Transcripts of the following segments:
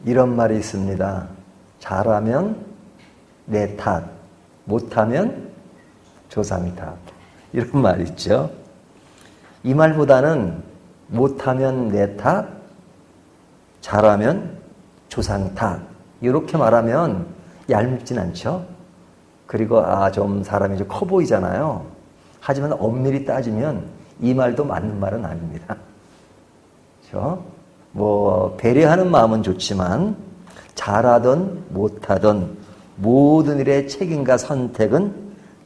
이런 말이 있습니다. 잘하면 내 탓, 못하면 조상 탓. 이런 말이 있죠. 이 말보다는 못하면 내 탓, 잘하면 조상 탓. 이렇게 말하면 얄밉진 않죠. 그리고 좀 사람이 좀 커 보이잖아요. 하지만 엄밀히 따지면 이 말도 맞는 말은 아닙니다. 그렇죠? 배려하는 마음은 좋지만 잘하든 못하든 모든 일의 책임과 선택은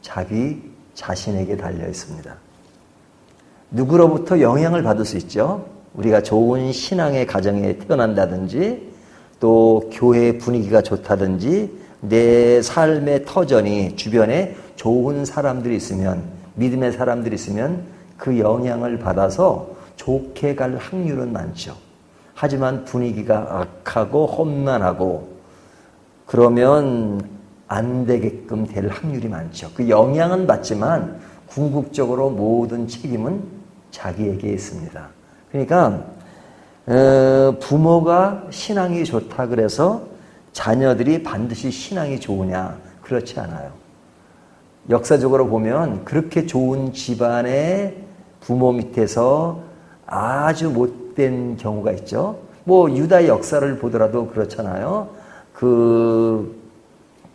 자기 자신에게 달려 있습니다. 누구로부터 영향을 받을 수 있죠. 우리가 좋은 신앙의 가정에 태어난다든지 또 교회 분위기가 좋다든지 내 삶의 터전이 주변에 좋은 사람들이 있으면, 믿음의 사람들이 있으면 그 영향을 받아서 좋게 갈 확률은 많죠. 하지만 분위기가 악하고 험난하고 그러면 안 되게끔 될 확률이 많죠. 그 영향은 받지만 궁극적으로 모든 책임은 자기에게 있습니다. 그러니까 부모가 신앙이 좋다 그래서 자녀들이 반드시 신앙이 좋으냐? 그렇지 않아요. 역사적으로 보면 그렇게 좋은 집안의 부모 밑에서 아주 못된 경우가 있죠. 유다의 역사를 보더라도 그렇잖아요.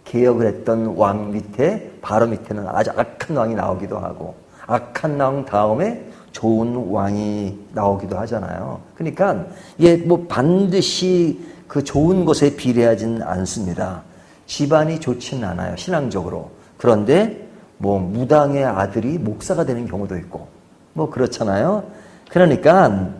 개혁을 했던 왕 밑에, 바로 밑에는 아주 악한 왕이 나오기도 하고, 악한 왕 다음에 좋은 왕이 나오기도 하잖아요. 그러니까 반드시 그 좋은 곳에 비례하진 않습니다. 집안이 좋지는 않아요, 신앙적으로. 그런데 무당의 아들이 목사가 되는 경우도 있고 그렇잖아요. 그러니까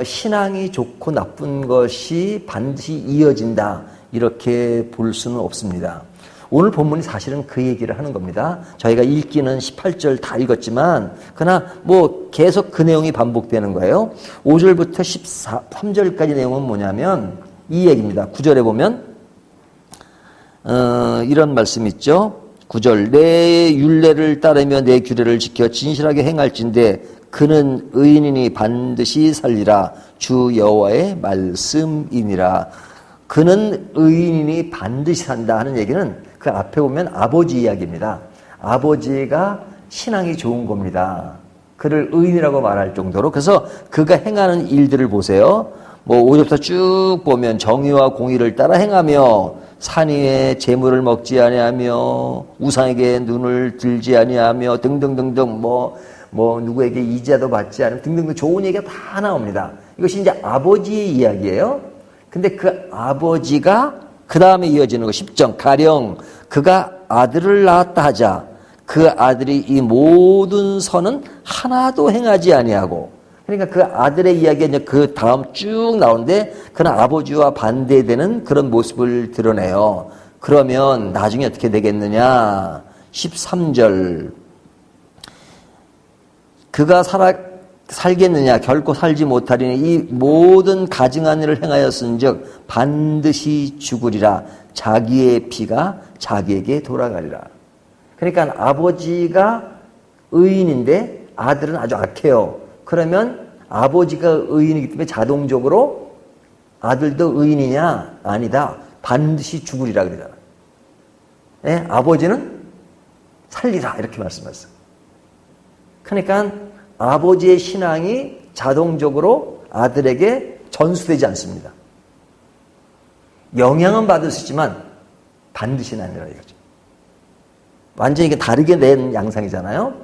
신앙이 좋고 나쁜 것이 반드시 이어진다, 이렇게 볼 수는 없습니다. 오늘 본문이 사실은 그 얘기를 하는 겁니다. 저희가 읽기는 18절 다 읽었지만 그러나 계속 그 내용이 반복되는 거예요. 5절부터 13절까지 내용은 뭐냐면 이 얘기입니다. 9절에 보면 이런 말씀 있죠. 9절, 내 율례를 따르며 내 규례를 지켜 진실하게 행할진대 그는 의인이니 반드시 살리라. 주 여호와의 말씀이니라. 그는 의인이니 반드시 산다 하는 얘기는 그 앞에 보면 아버지 이야기입니다. 아버지가 신앙이 좋은 겁니다. 그를 의인이라고 말할 정도로. 그래서 그가 행하는 일들을 보세요. 5절부터 쭉 보면 정의와 공의를 따라 행하며 산 위에 재물을 먹지 아니하며 우상에게 눈을 들지 아니하며 등등등등 누구에게 이자도 받지 않으며 등등등 좋은 얘기가 다 나옵니다. 이것이 이제 아버지의 이야기예요. 근데 그 아버지가 그 다음에 이어지는 거 10절, 가령 그가 아들을 낳았다 하자 그 아들이 이 모든 선은 하나도 행하지 아니하고, 그러니까 그 아들의 이야기가 이제 그 다음 쭉 나오는데 그는 아버지와 반대되는 그런 모습을 드러내요. 그러면 나중에 어떻게 되겠느냐? 13절, 그가 살겠느냐? 결코 살지 못하리니 이 모든 가증한 일을 행하였은즉 반드시 죽으리라. 자기의 피가 자기에게 돌아가리라. 그러니까 아버지가 의인인데 아들은 아주 악해요. 그러면 아버지가 의인이기 때문에 자동적으로 아들도 의인이냐? 아니다. 반드시 죽으리라 그러잖아. 아버지는 살리라 이렇게 말씀하셨어요. 그러니까 아버지의 신앙이 자동적으로 아들에게 전수되지 않습니다. 영향은 받을 수 있지만 반드시는 아니라 이거죠. 완전히 이게 다르게 낸 양상이잖아요.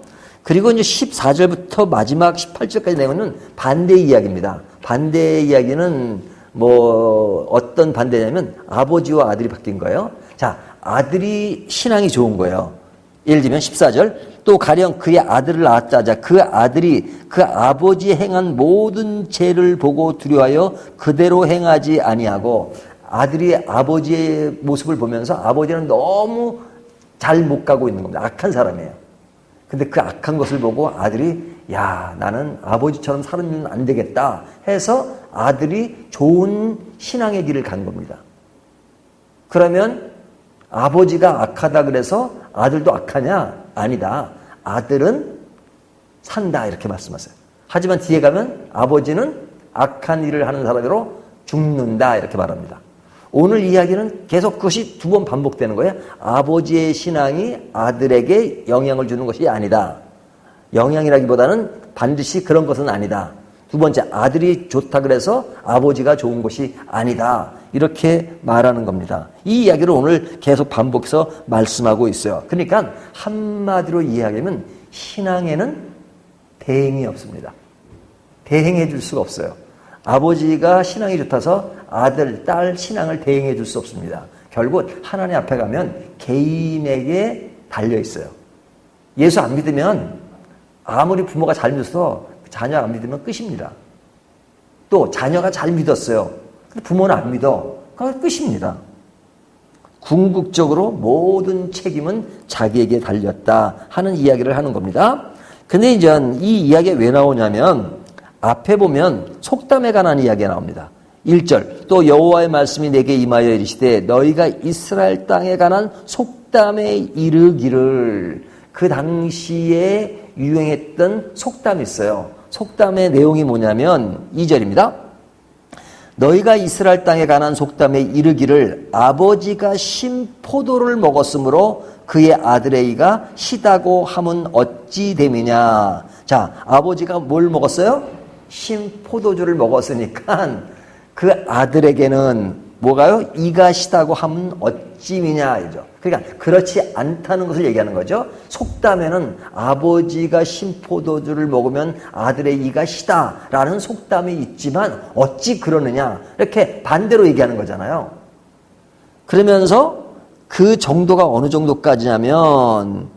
그리고 이제 14절부터 마지막 18절까지 내용은 반대의 이야기입니다. 반대의 이야기는 어떤 반대냐면 아버지와 아들이 바뀐 거예요. 자, 아들이 신앙이 좋은 거예요. 예를 들면 14절, 또 가령 그의 아들을 낳았다 하자 그 아들이 그 아버지 행한 모든 죄를 보고 두려워하여 그대로 행하지 아니하고, 아들이 아버지의 모습을 보면서 아버지는 너무 잘 못 가고 있는 겁니다. 악한 사람이에요. 근데 그 악한 것을 보고 아들이 나는 아버지처럼 살면 안 되겠다 해서 아들이 좋은 신앙의 길을 간 겁니다. 그러면 아버지가 악하다 그래서 아들도 악하냐? 아니다. 아들은 산다 이렇게 말씀하세요. 하지만 뒤에 가면 아버지는 악한 일을 하는 사람으로 죽는다 이렇게 말합니다. 오늘 이야기는 계속 그것이 두 번 반복되는 거예요. 아버지의 신앙이 아들에게 영향을 주는 것이 아니다. 영향이라기보다는 반드시 그런 것은 아니다. 두 번째, 아들이 좋다 그래서 아버지가 좋은 것이 아니다. 이렇게 말하는 겁니다. 이 이야기를 오늘 계속 반복해서 말씀하고 있어요. 그러니까 한마디로 이야기하면 신앙에는 대행이 없습니다. 대행해 줄 수가 없어요. 아버지가 신앙이 좋다서 아들, 딸 신앙을 대행해 줄 수 없습니다. 결국 하나님 앞에 가면 개인에게 달려 있어요. 예수 안 믿으면 아무리 부모가 잘 믿어서 자녀가 안 믿으면 끝입니다. 또 자녀가 잘 믿었어요. 근데 부모는 안 믿어. 그럼 끝입니다. 궁극적으로 모든 책임은 자기에게 달렸다 하는 이야기를 하는 겁니다. 근데 이제 이 이야기가 왜 나오냐면 앞에 보면 속담에 관한 이야기가 나옵니다. 1절, 또 여호와의 말씀이 내게 임하여 이르시되 너희가 이스라엘 땅에 관한 속담에 이르기를. 그 당시에 유행했던 속담이 있어요. 속담의 내용이 뭐냐면 2절입니다. 너희가 이스라엘 땅에 관한 속담에 이르기를 아버지가 신 포도를 먹었으므로 그의 아들에이가 시다고 함은 어찌 됨이냐. 자, 아버지가 뭘 먹었어요? 신 포도주를 먹었으니까 그 아들에게는 뭐가요? 이가 시다고 하면 어찌미냐 이죠. 그러니까 그렇지 않다는 것을 얘기하는 거죠. 속담에는 아버지가 신 포도주를 먹으면 아들의 이가 시다라는 속담이 있지만 어찌 그러느냐 이렇게 반대로 얘기하는 거잖아요. 그러면서 그 정도가 어느 정도까지냐면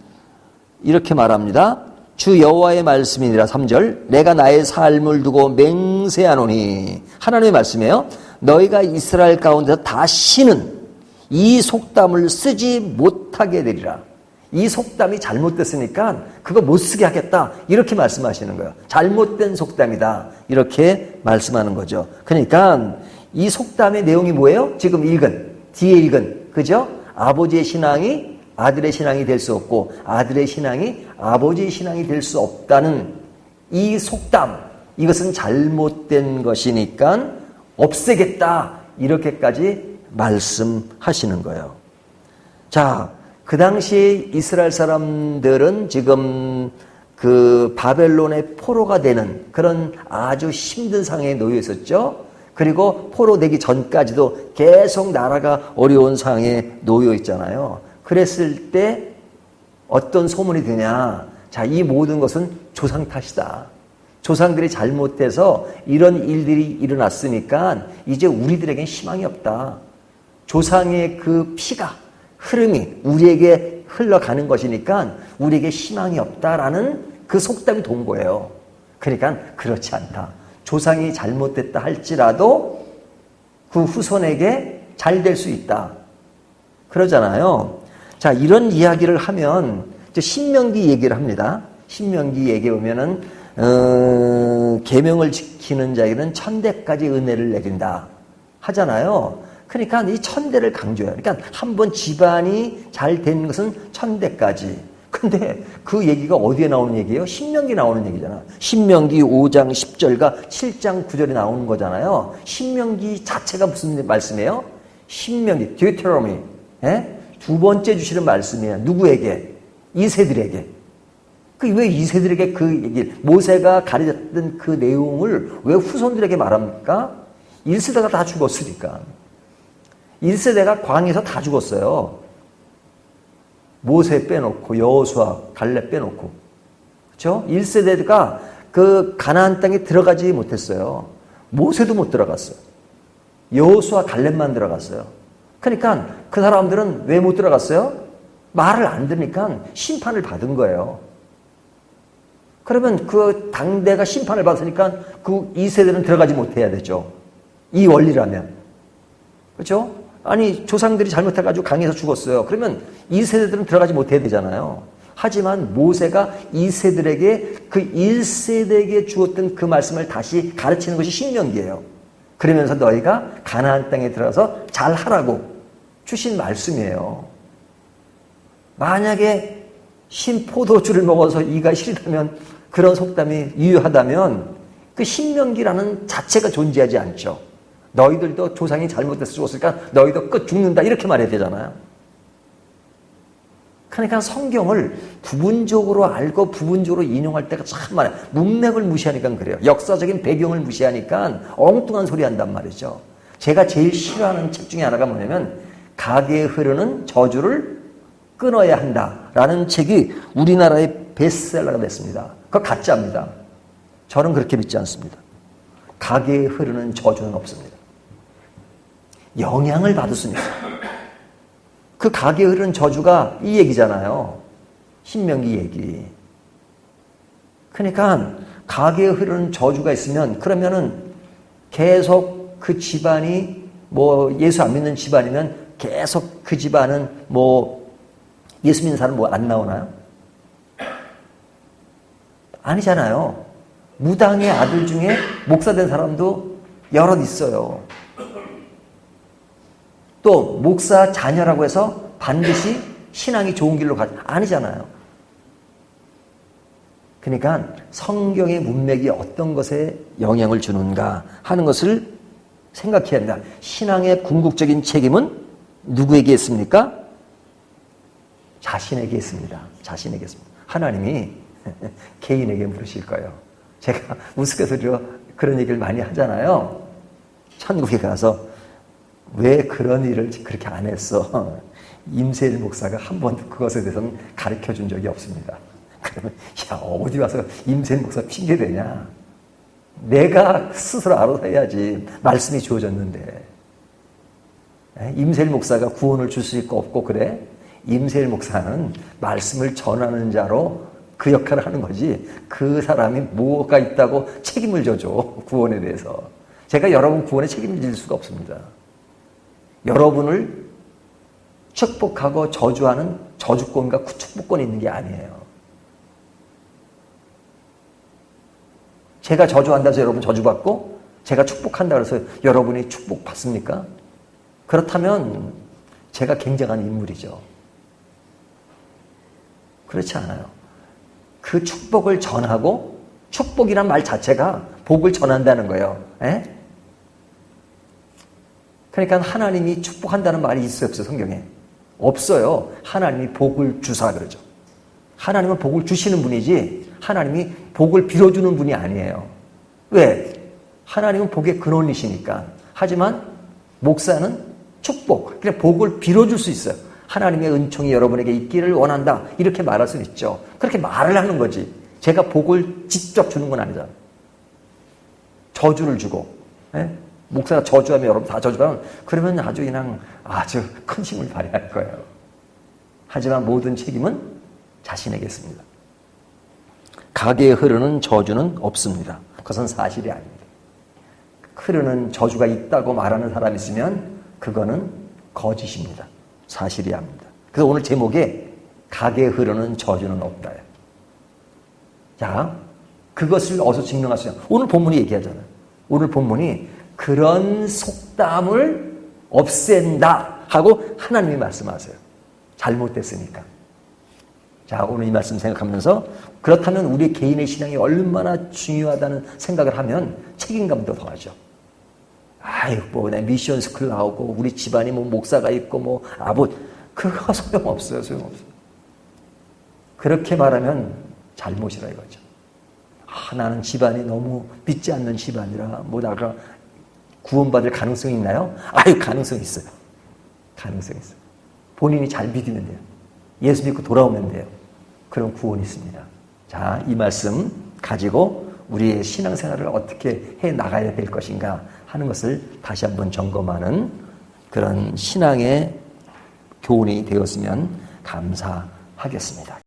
이렇게 말합니다. 주 여호와의 말씀이니라. 3절, 내가 나의 삶을 두고 맹세하노니. 하나님의 말씀이에요. 너희가 이스라엘 가운데서 다시는 이 속담을 쓰지 못하게 되리라. 이 속담이 잘못됐으니까 그거 못 쓰게 하겠다 이렇게 말씀하시는 거예요. 잘못된 속담이다 이렇게 말씀하는 거죠. 그러니까 이 속담의 내용이 뭐예요? 지금 뒤에 읽은 그죠? 아버지의 신앙이 아들의 신앙이 될 수 없고 아들의 신앙이 아버지의 신앙이 될 수 없다는 이 속담, 이것은 잘못된 것이니까 없애겠다 이렇게까지 말씀하시는 거예요. 자, 그 당시 이스라엘 사람들은 지금 그 바벨론의 포로가 되는 그런 아주 힘든 상황에 놓여 있었죠. 그리고 포로 되기 전까지도 계속 나라가 어려운 상황에 놓여 있잖아요. 그랬을 때 어떤 소문이 드냐. 자, 이 모든 것은 조상 탓이다. 조상들이 잘못돼서 이런 일들이 일어났으니까 이제 우리들에겐 희망이 없다. 조상의 그 피가 흐름이 우리에게 흘러가는 것이니까 우리에게 희망이 없다라는 그 속담이 돈 거예요. 그러니까 그렇지 않다. 조상이 잘못됐다 할지라도 그 후손에게 잘 될 수 있다. 그러잖아요. 자, 이런 이야기를 하면 이제 신명기 얘기를 합니다. 신명기 얘기에 보면은 계명을 지키는 자에게는 천대까지 은혜를 내린다 하잖아요. 그러니까 이 천대를 강조해요. 그러니까 한번 집안이 잘 된 것은 천대까지. 근데 그 얘기가 어디에 나오는 얘기예요? 신명기 나오는 얘기잖아. 신명기 5장 10절과 7장 9절에 나오는 거잖아요. 신명기 자체가 무슨 말씀이에요? 신명기, Deuteronomy. 두 번째 주시는 말씀이에요. 누구에게? 이세들에게. 왜 이세들에게 그 얘기, 모세가 가르쳤던 그 내용을 왜 후손들에게 말합니까? 1세대가 다 죽었으니까. 1세대가 광야에서 다 죽었어요. 모세 빼놓고 여호수아, 갈렙 빼놓고. 그렇죠? 1세대가 그 가나안 땅에 들어가지 못했어요. 모세도 못 들어갔어요. 여호수아, 갈렙만 들어갔어요. 그러니까 그 사람들은 왜 못 들어갔어요? 말을 안 들으니까 심판을 받은 거예요. 그러면 그 당대가 심판을 받으니까 그 2세대는 들어가지 못해야 되죠. 이 원리라면. 그렇죠? 아니, 조상들이 잘못해가지고 강에서 죽었어요. 그러면 2세대들은 들어가지 못해야 되잖아요. 하지만 모세가 2세들에게 그 1세대에게 주었던 그 말씀을 다시 가르치는 것이 신명기예요. 그러면서 너희가 가나안 땅에 들어가서 잘하라고 주신 말씀이에요. 만약에 신포도주를 먹어서 이가 시리다면, 그런 속담이 유효하다면 그 신명기라는 자체가 존재하지 않죠. 너희들도 조상이 잘못해서 죽었으니까 너희도 끝 죽는다 이렇게 말해야 되잖아요. 그러니까 성경을 부분적으로 알고 부분적으로 인용할 때가 참 많아요. 문맥을 무시하니까 그래요. 역사적인 배경을 무시하니까 엉뚱한 소리 한단 말이죠. 제가 제일 싫어하는 책 중에 하나가 뭐냐면 가게에 흐르는 저주를 끊어야 한다라는 책이 우리나라의 베스트셀러가 됐습니다. 그거 가짜입니다. 저는 그렇게 믿지 않습니다. 가게에 흐르는 저주는 없습니다. 영향을 받을 수는 있어요. 그 가게에 흐르는 저주가 이 얘기잖아요. 신명기 얘기. 그러니까 가게에 흐르는 저주가 있으면 그러면은 계속 그 집안이 뭐 예수 안 믿는 집안이면 계속 그 집안은 뭐 예수 믿는 사람 뭐 안 나오나요? 아니잖아요. 무당의 아들 중에 목사 된 사람도 여럿 있어요. 또 목사 자녀라고 해서 반드시 신앙이 좋은 길로 가지 아니잖아요. 그러니까 성경의 문맥이 어떤 것에 영향을 주는가 하는 것을 생각해야 합니다. 신앙의 궁극적인 책임은 누구에게 있습니까? 자신에게 있습니다. 자신에게 있습니다. 하나님이 개인에게 물으실 거예요. 제가 우스갯소리로 그런 얘기를 많이 하잖아요. 천국에 가서 왜 그런 일을 그렇게 안 했어? 임세일 목사가 한 번도 그것에 대해서는 가르쳐 준 적이 없습니다. 그러면 야 어디 와서 임세일 목사 핑계대냐? 내가 스스로 알아서 해야지. 말씀이 주어졌는데. 임세일 목사가 구원을 줄 수 있고 없고 그래? 임세일 목사는 말씀을 전하는 자로 그 역할을 하는 거지. 그 사람이 뭐가 있다고 책임을 져줘. 구원에 대해서. 제가 여러분 구원에 책임을 질 수가 없습니다. 여러분을 축복하고 저주하는 저주권과 축복권이 있는 게 아니에요. 제가 저주한다 해서 여러분 저주받고 제가 축복한다 해서 여러분이 축복받습니까? 그렇다면 제가 굉장한 인물이죠. 그렇지 않아요. 그 축복을 전하고 축복이란 말 자체가 복을 전한다는 거예요. 에? 그러니까 하나님이 축복한다는 말이 있어요, 없어요, 성경에? 없어요. 하나님이 복을 주사 그러죠. 하나님은 복을 주시는 분이지 하나님이 복을 빌어주는 분이 아니에요. 왜? 하나님은 복의 근원이시니까. 하지만 목사는 축복, 그냥 복을 빌어줄 수 있어요. 하나님의 은총이 여러분에게 있기를 원한다. 이렇게 말할 수 있죠. 그렇게 말을 하는 거지. 제가 복을 직접 주는 건 아니잖아요. 저주를 주고. 에? 목사가 저주하면 여러분 다 저주하면 그러면 아주 그냥 아주 큰 힘을 발휘할 거예요. 하지만 모든 책임은 자신에게 있습니다. 가게에 흐르는 저주는 없습니다. 그것은 사실이 아닙니다. 흐르는 저주가 있다고 말하는 사람이 있으면 그거는 거짓입니다. 사실이 아닙니다. 그래서 오늘 제목에 가게에 흐르는 저주는 없다요. 자, 그것을 어디서 증명할 수 있냐? 오늘 본문이 얘기하잖아요. 오늘 본문이 그런 속담을 없앤다 하고 하나님이 말씀하세요. 잘못됐으니까. 자, 오늘 이 말씀 생각하면서 그렇다면 우리 개인의 신앙이 얼마나 중요하다는 생각을 하면 책임감도 더하죠. 아유, 뭐, 내 미션 스쿨 나오고, 우리 집안이 뭐, 목사가 있고, 뭐, 그거 소용없어요, 소용없어요. 그렇게 말하면 잘못이라 이거죠. 아, 나는 집안이 너무 믿지 않는 집안이라, 뭐, 나가 구원받을 가능성이 있나요? 아유, 가능성이 있어요. 가능성이 있어요. 본인이 잘 믿으면 돼요. 예수 믿고 돌아오면 돼요. 그런 구원이 있습니다. 자, 이 말씀 가지고 우리의 신앙생활을 어떻게 해 나가야 될 것인가 하는 것을 다시 한번 점검하는 그런 신앙의 교훈이 되었으면 감사하겠습니다.